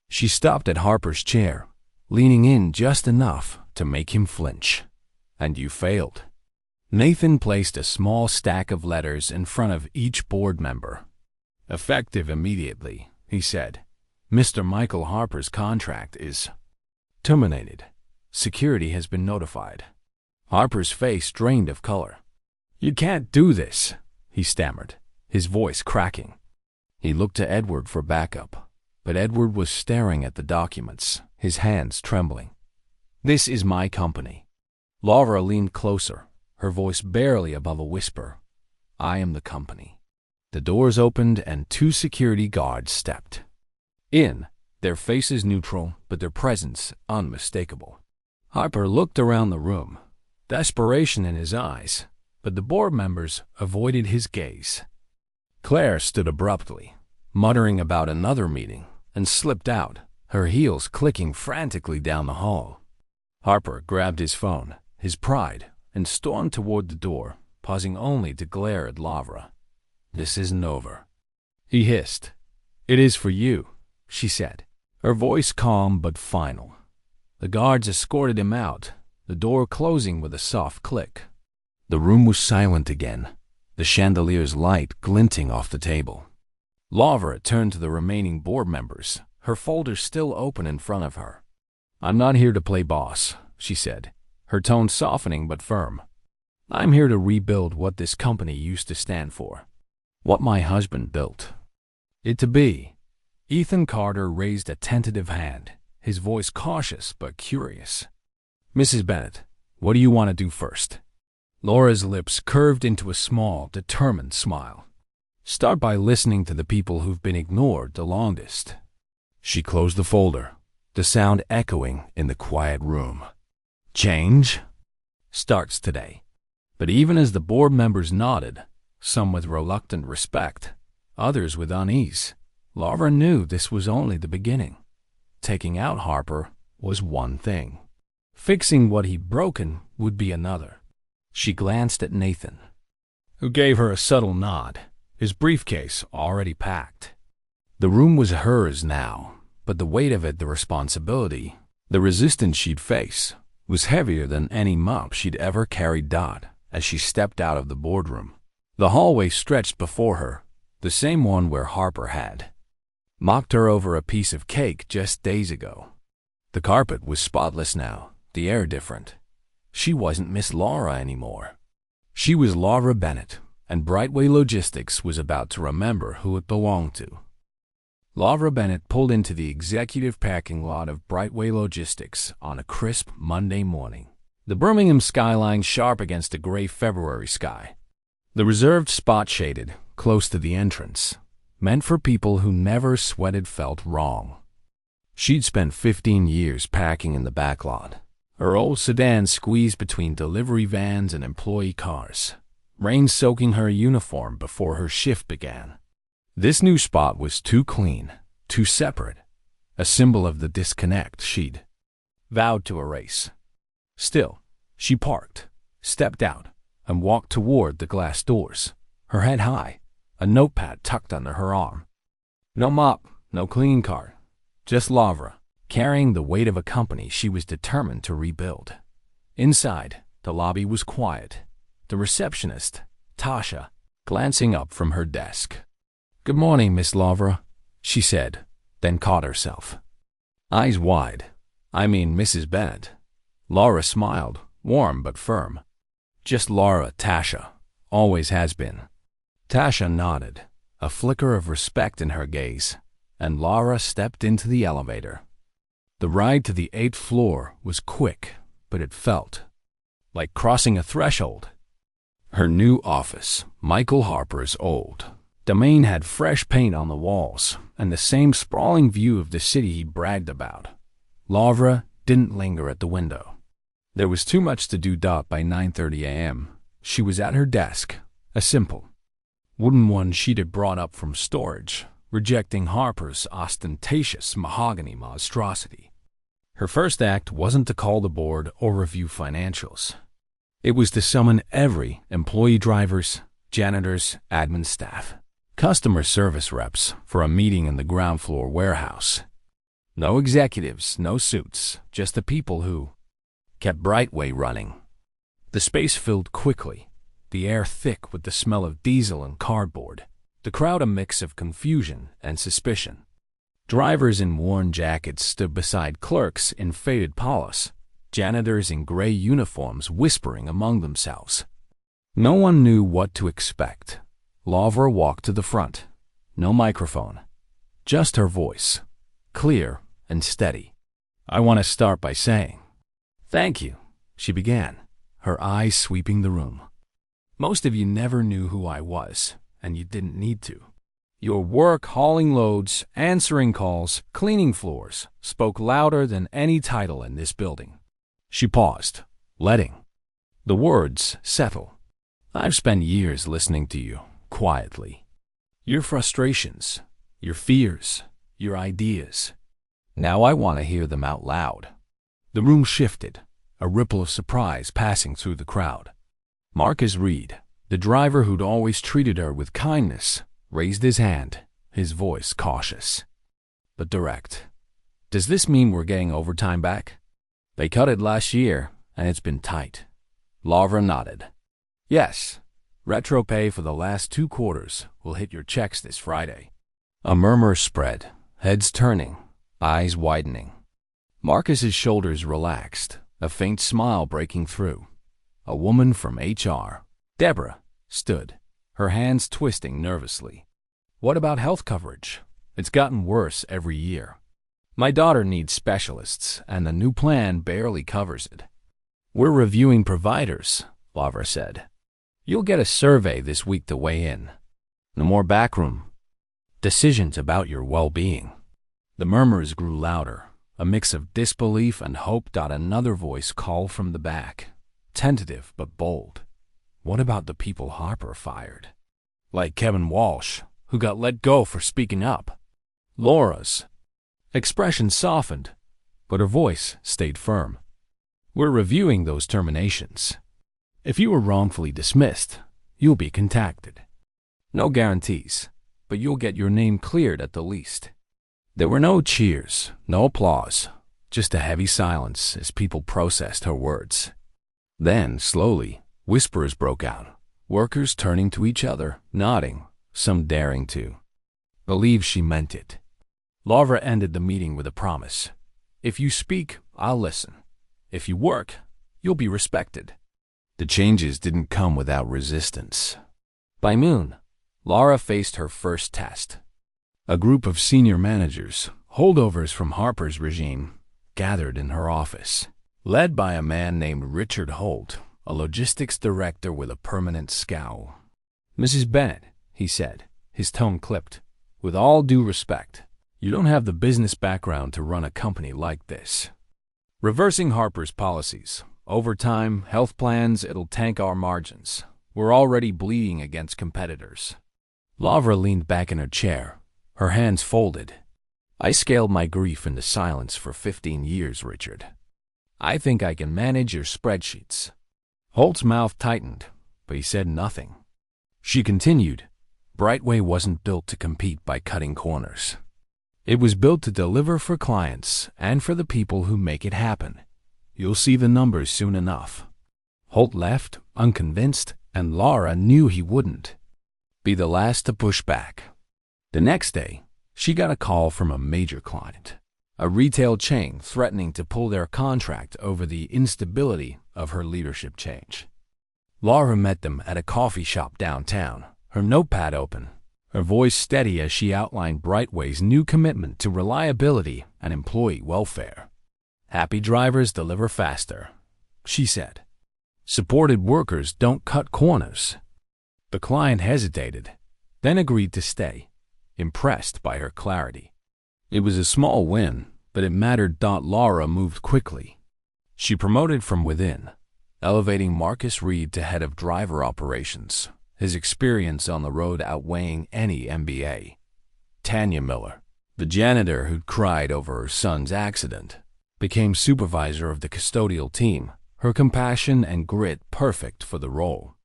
She stopped at Harper's chair, leaning in just enough to make him flinch. And you failed. Nathan placed a small stack of letters in front of each board member. Effective immediately, he said. Mr. Michael Harper's contract is terminated. Security has been notified. Harper's face drained of color. You can't do this, he stammered, his voice cracking. He looked to Edward for backup, but Edward was staring at the documents, his hands trembling. This is my company. Laura leaned closer, her voice barely above a whisper. I am the company. The doors opened and 2 security guards stepped in, their faces neutral, but their presence unmistakable. Harper looked around the room, desperation in his eyes, but the board members avoided his gaze. Claire stood abruptly, muttering about another meeting, and slipped out, her heels clicking frantically down the hall. Harper grabbed his phone, his pride, and stormed toward the door, pausing only to glare at Laura. This isn't over, he hissed. It is for you, she said, her voice calm but final. The guards escorted him out, the door closing with a soft click. The room was silent again, the chandelier's light glinting off the table. Laura turned to the remaining board members, her folder still open in front of her. "I'm not here to play boss," she said, her tone softening but firm. "I'm here to rebuild what this company used to stand for. What my husband built it to be." Ethan Carter raised a tentative hand, his voice cautious but curious. "Mrs. Bennett, what do you want to do first?" Laura's lips curved into a small, determined smile. "Start by listening to the people who've been ignored the longest." She closed the folder, the sound echoing in the quiet room. "Change starts today." But even as the board members nodded, some with reluctant respect, others with unease, Laura knew this was only the beginning. Taking out Harper was one thing. Fixing what he'd broken would be another. She glanced at Nathan, who gave her a subtle nod, his briefcase already packed. The room was hers now, but the weight of it, the responsibility, the resistance she'd face, was heavier than any mop she'd ever carried. As she stepped out of the boardroom, the hallway stretched before her, the same one where Harper had mocked her over a piece of cake just days ago. The carpet was spotless now, the air different. She wasn't Miss Laura anymore. She was Laura Bennett, and Brightway Logistics was about to remember who it belonged to. Laura Bennett pulled into the executive parking lot of Brightway Logistics on a crisp Monday morning, the Birmingham skyline sharp against a gray February sky. The reserved spot shaded, close to the entrance, meant for people who never sweated felt wrong. She'd spent 15 years packing in the back lot, her old sedan squeezed between delivery vans and employee cars, rain soaking her uniform before her shift began. This new spot was too clean, too separate, a symbol of the disconnect she'd vowed to erase. Still, she parked, stepped out, and walked toward the glass doors, her head high, a notepad tucked under her arm. No mop, no cleaning cart, just Laura, carrying the weight of a company she was determined to rebuild. Inside, the lobby was quiet, the receptionist, Tasha, glancing up from her desk. "Good morning, Miss Laura," she said, then caught herself. Eyes wide. "I mean Mrs. Bennett." Laura smiled, warm but firm. "Just Laura, Tasha. Always has been." Tasha nodded, a flicker of respect in her gaze, and Laura stepped into the elevator. The ride to the 8th floor was quick, but it felt like crossing a threshold. Her new office, Michael Harper's old domain, had fresh paint on the walls and the same sprawling view of the city he bragged about. Laura didn't linger at the window. There was too much to do. By 9:30 a.m., she was at her desk, a simple wooden one she'd had brought up from storage, rejecting Harper's ostentatious mahogany monstrosity. Her first act wasn't to call the board or review financials. It was to summon every employee, drivers, janitors, admin staff, customer service reps for a meeting in the ground floor warehouse. No executives, no suits, just the people who kept Brightway running. The space filled quickly, the air thick with the smell of diesel and cardboard, the crowd a mix of confusion and suspicion. Drivers in worn jackets stood beside clerks in faded polos, janitors in gray uniforms whispering among themselves. No one knew what to expect. Laura walked to the front. No microphone, just her voice, clear and steady. "I want to start by saying thank you," she began, her eyes sweeping the room. "Most of you never knew who I was, and you didn't need to. Your work hauling loads, answering calls, cleaning floors spoke louder than any title in this building." She paused, letting the words settle. "I've spent years listening to you, quietly. Your frustrations, your fears, your ideas. Now I want to hear them out loud." The room shifted, a ripple of surprise passing through the crowd. Marcus Reed, the driver who'd always treated her with kindness, raised his hand, his voice cautious but direct. "Does this mean we're getting overtime back?" "They cut it last year, and it's been tight." Laura nodded. "Yes, retro pay for the last 2 quarters will hit your checks this Friday." A murmur spread, heads turning, eyes widening. Marcus's shoulders relaxed, a faint smile breaking through. A woman from HR, Deborah, stood, her hands twisting nervously. What about health coverage? It's gotten worse every year. My daughter needs specialists, and the new plan barely covers it. We're reviewing providers, Laura said. You'll get a survey this week to weigh in. No more backroom decisions about your well-being. The murmurs grew louder, a mix of disbelief and hope. Another voice called from the back, tentative but bold. What about the people Harper fired? Like Kevin Walsh, who got let go for speaking up. Laura's expression softened, but her voice stayed firm. We're reviewing those terminations. If you were wrongfully dismissed, you'll be contacted. No guarantees, but you'll get your name cleared at the least. There were no cheers, no applause, just a heavy silence as people processed her words. Then, slowly, whispers broke out, workers turning to each other, nodding, some daring to believe she meant it. Laura ended the meeting with a promise. If you speak, I'll listen. If you work, you'll be respected. The changes didn't come without resistance. By noon, Laura faced her first test. A group of senior managers, holdovers from Harper's regime, gathered in her office, led by a man named Richard Holt, a logistics director with a permanent scowl. Mrs. Bennett, he said, his tone clipped, with all due respect, you don't have the business background to run a company like this. Reversing Harper's policies, overtime, health plans, it'll tank our margins. We're already bleeding against competitors. Laura leaned back in her chair, her hands folded. I scaled my grief into silence for 15 years, Richard. I think I can manage your spreadsheets. Holt's mouth tightened, but he said nothing. She continued, Brightway wasn't built to compete by cutting corners. It was built to deliver for clients and for the people who make it happen. You'll see the numbers soon enough. Holt left, unconvinced, and Laura knew he wouldn't be the last to push back. The next day, she got a call from a major client, a retail chain threatening to pull their contract over the instability of her leadership change. Laura met them at a coffee shop downtown, her notepad open, her voice steady as she outlined Brightway's new commitment to reliability and employee welfare. Happy drivers deliver faster, she said. Supported workers don't cut corners. The client hesitated, then agreed to stay, impressed by her clarity. It was a small win, but it mattered. Laura moved quickly. She promoted from within, elevating Marcus Reed to head of driver operations, his experience on the road outweighing any MBA. Tanya Miller, the janitor who'd cried over her son's accident, became supervisor of the custodial team, her compassion and grit perfect for the role.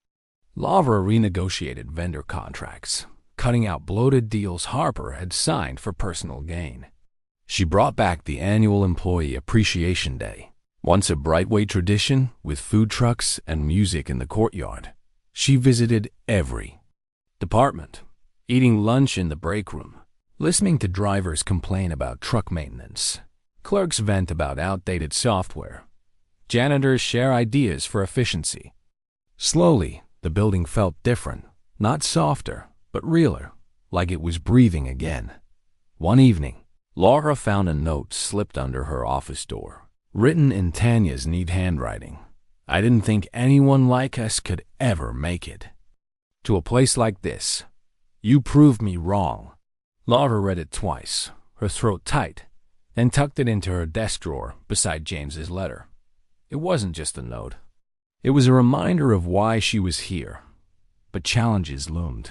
Laura renegotiated vendor contracts, cutting out bloated deals Harper had signed for personal gain. She brought back the annual Employee Appreciation Day, once a Brightway tradition with food trucks and music in the courtyard. She visited every department, eating lunch in the break room, listening to drivers complain about truck maintenance, clerks vent about outdated software, janitors share ideas for efficiency. Slowly, the building felt different, not softer, but realer, like it was breathing again. One evening, Laura found a note slipped under her office door, written in Tanya's neat handwriting. I didn't think anyone like us could ever make it. To a place like this, you proved me wrong. Laura read it twice, her throat tight, then tucked it into her desk drawer beside James's letter. It wasn't just a note. It was a reminder of why she was here. But challenges loomed.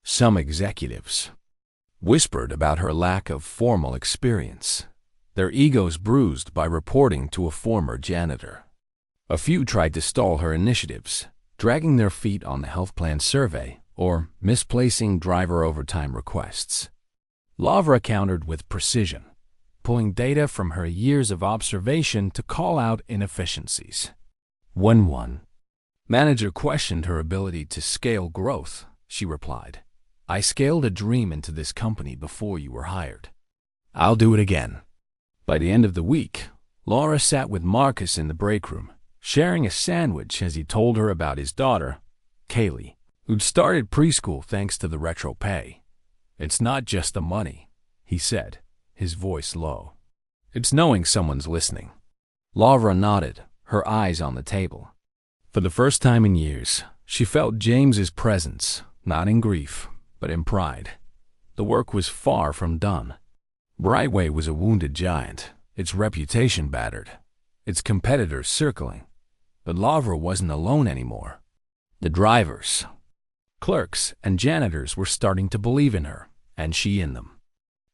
Some executives whispered about her lack of formal experience, their egos bruised by reporting to a former janitor. A few tried to stall her initiatives, dragging their feet on the health plan survey or misplacing driver overtime requests. Laura countered with precision, pulling data from her years of observation to call out inefficiencies. When one manager questioned her ability to scale growth, she replied, I scaled a dream into this company before you were hired. I'll do it again. By the end of the week, Laura sat with Marcus in the break room, sharing a sandwich as he told her about his daughter, Kaylee, who'd started preschool thanks to the retro pay. "It's not just the money," he said, his voice low. "It's knowing someone's listening." Laura nodded, her eyes on the table. For the first time in years, she felt James's presence, not in grief, but in pride. The work was far from done. Brightway was a wounded giant, its reputation battered, its competitors circling. But Laura wasn't alone anymore. The drivers, clerks, and janitors were starting to believe in her, and she in them.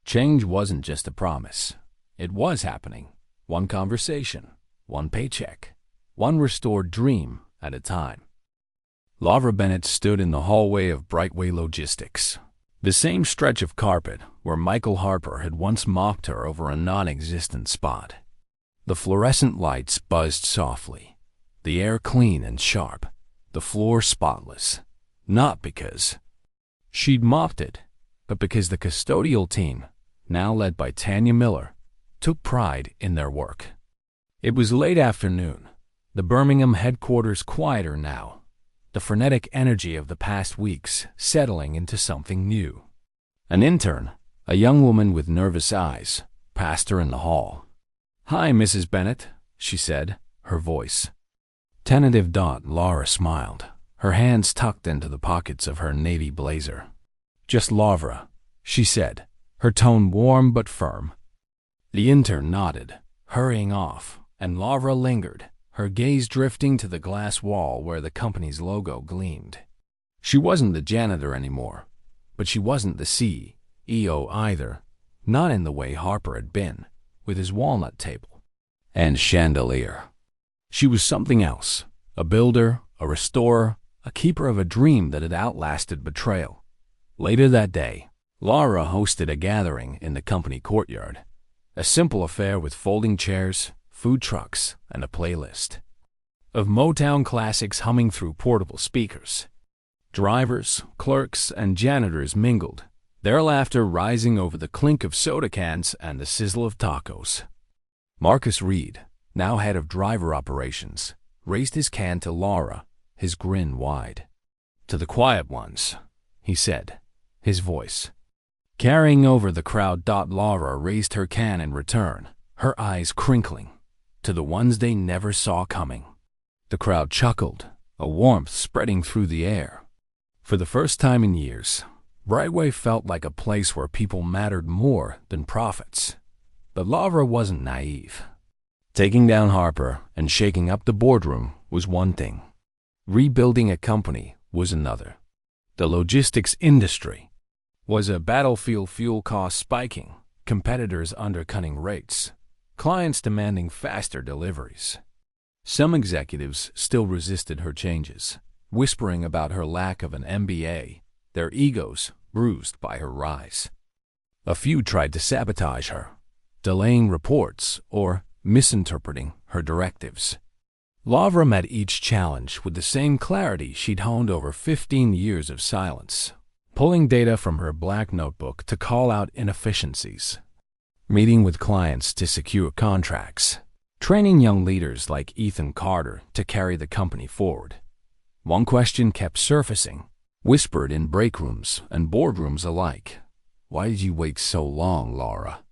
Change wasn't just a promise. It was happening. One conversation, one paycheck, one restored dream at a time. Laura Bennett stood in the hallway of Brightway Logistics, the same stretch of carpet where Michael Harper had once mocked her over a non-existent spot. The fluorescent lights buzzed softly, the air clean and sharp, the floor spotless, not because she'd mopped it, but because the custodial team, now led by Tanya Miller, took pride in their work. It was late afternoon, the Birmingham headquarters quieter now, the frenetic energy of the past weeks settling into something new. An intern, a young woman with nervous eyes, passed her in the hall. "Hi, Mrs. Bennett," she said, her voice tentative. Laura smiled, her hands tucked into the pockets of her navy blazer. "Just Laura," she said, her tone warm but firm. The intern nodded, hurrying off, and Laura lingered, her gaze drifting to the glass wall where the company's logo gleamed. She wasn't the janitor anymore, but she wasn't the CEO either, not in the way Harper had been, with his walnut table and chandelier. She was something else, a builder, a restorer, a keeper of a dream that had outlasted betrayal. Later that day, Laura hosted a gathering in the company courtyard, a simple affair with folding chairs, food trucks, and a playlist of Motown classics humming through portable speakers. Drivers, clerks, and janitors mingled, their laughter rising over the clink of soda cans and the sizzle of tacos. Marcus Reed, now head of driver operations, raised his can to Laura, his grin wide. "To the quiet ones," he said, his voice carrying over the crowd. Laura raised her can in return, her eyes crinkling. "To the ones they never saw coming." The crowd chuckled, a warmth spreading through the air. For the first time in years, Brightway felt like a place where people mattered more than profits. But Laura wasn't naive. Taking down Harper and shaking up the boardroom was one thing. Rebuilding a company was another. The logistics industry was a battlefield, fuel costs spiking, competitors undercutting rates, clients demanding faster deliveries. Some executives still resisted her changes, whispering about her lack of an MBA, their egos bruised by her rise. A few tried to sabotage her, delaying reports or misinterpreting her directives. Laura met each challenge with the same clarity she'd honed over 15 years of silence, pulling data from her black notebook to call out inefficiencies, meeting with clients to secure contracts, training young leaders like Ethan Carter to carry the company forward. One question kept surfacing, whispered in break rooms and boardrooms alike. "Why did you wait so long, Laura?"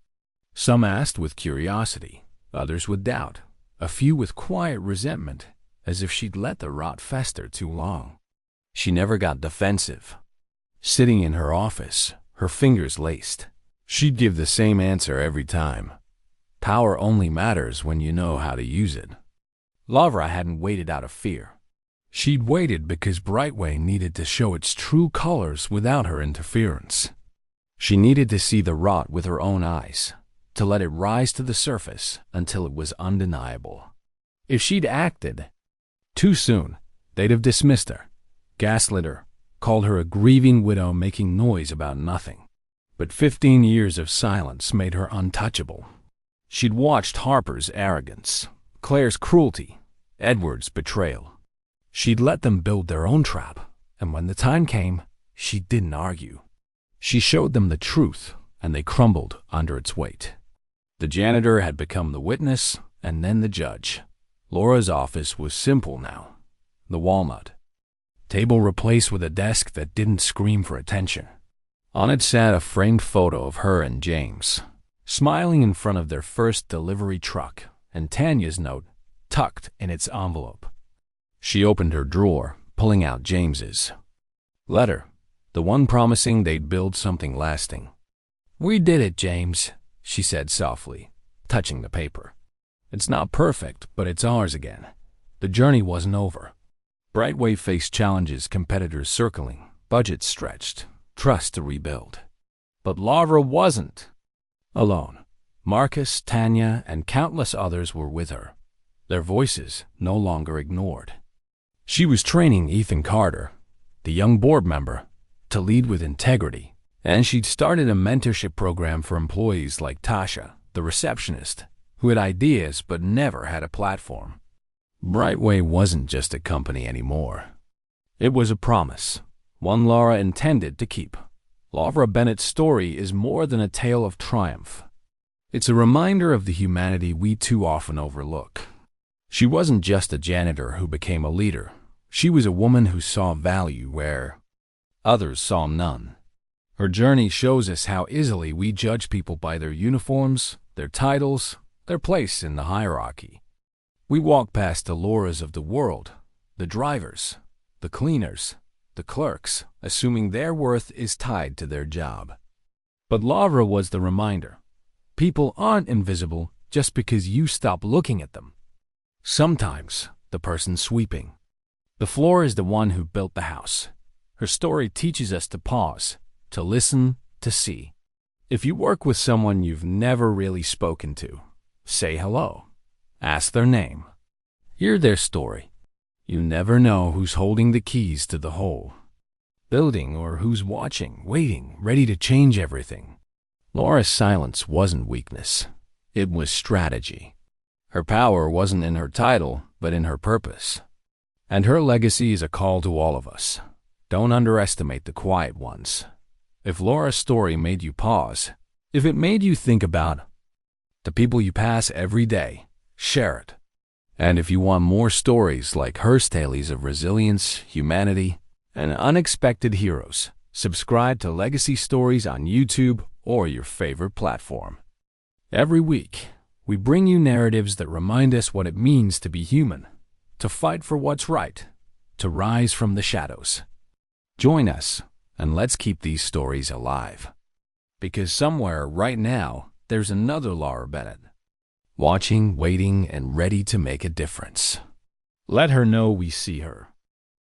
Some asked with curiosity, others with doubt, a few with quiet resentment, as if she'd let the rot fester too long. She never got defensive. Sitting in her office, her fingers laced, she'd give the same answer every time. Power only matters when you know how to use it. Laura hadn't waited out of fear. She'd waited because Brightway needed to show its true colors without her interference. She needed to see the rot with her own eyes, to let it rise to the surface until it was undeniable. If she'd acted too soon, they'd have dismissed her, gaslit her, called her a grieving widow making noise about nothing. But 15 years of silence made her untouchable. She'd watched Harper's arrogance, Claire's cruelty, Edward's betrayal. She'd let them build their own trap, and when the time came, she didn't argue. She showed them the truth, and they crumbled under its weight. The janitor had become the witness and then the judge. Laura's office was simple now. The walnut table replaced with a desk that didn't scream for attention. On it sat a framed photo of her and James, smiling in front of their first delivery truck, and Tanya's note tucked in its envelope. She opened her drawer, pulling out James's letter, the one promising they'd build something lasting. "We did it, James," she said softly, touching the paper. "It's not perfect, but it's ours again. The journey wasn't over." Brightway faced challenges, competitors circling, budgets stretched, trust to rebuild. But Laura wasn't alone. Marcus, Tanya, and countless others were with her, their voices no longer ignored. She was training Ethan Carter, the young board member, to lead with integrity, and she'd started a mentorship program for employees like Tasha, the receptionist, who had ideas but never had a platform. Brightway wasn't just a company anymore. It was a promise, one Laura intended to keep. Laura Bennett's story is more than a tale of triumph. It's a reminder of the humanity we too often overlook. She wasn't just a janitor who became a leader. She was a woman who saw value where others saw none. Her journey shows us how easily we judge people by their uniforms, their titles, their place in the hierarchy. We walk past the Lauras of the world, the drivers, the cleaners, the clerks, assuming their worth is tied to their job. But Laura was the reminder. People aren't invisible just because you stop looking at them. Sometimes the person sweeping the floor is the one who built the house. Her story teaches us to pause, to listen, to see. If you work with someone you've never really spoken to, say hello. Ask their name. Hear their story. You never know who's holding the keys to the whole building or who's watching, waiting, ready to change everything. Laura's silence wasn't weakness. It was strategy. Her power wasn't in her title, but in her purpose. And her legacy is a call to all of us. Don't underestimate the quiet ones. If Laura's story made you pause, if it made you think about the people you pass every day, share it. And if you want more stories like her tales of resilience, humanity, and unexpected heroes, subscribe to Legacy Stories on YouTube or your favorite platform. Every week, we bring you narratives that remind us what it means to be human, to fight for what's right, to rise from the shadows. Join us, and let's keep these stories alive. Because somewhere right now, there's another Laura Bennett, watching, waiting, and ready to make a difference. Let her know we see her.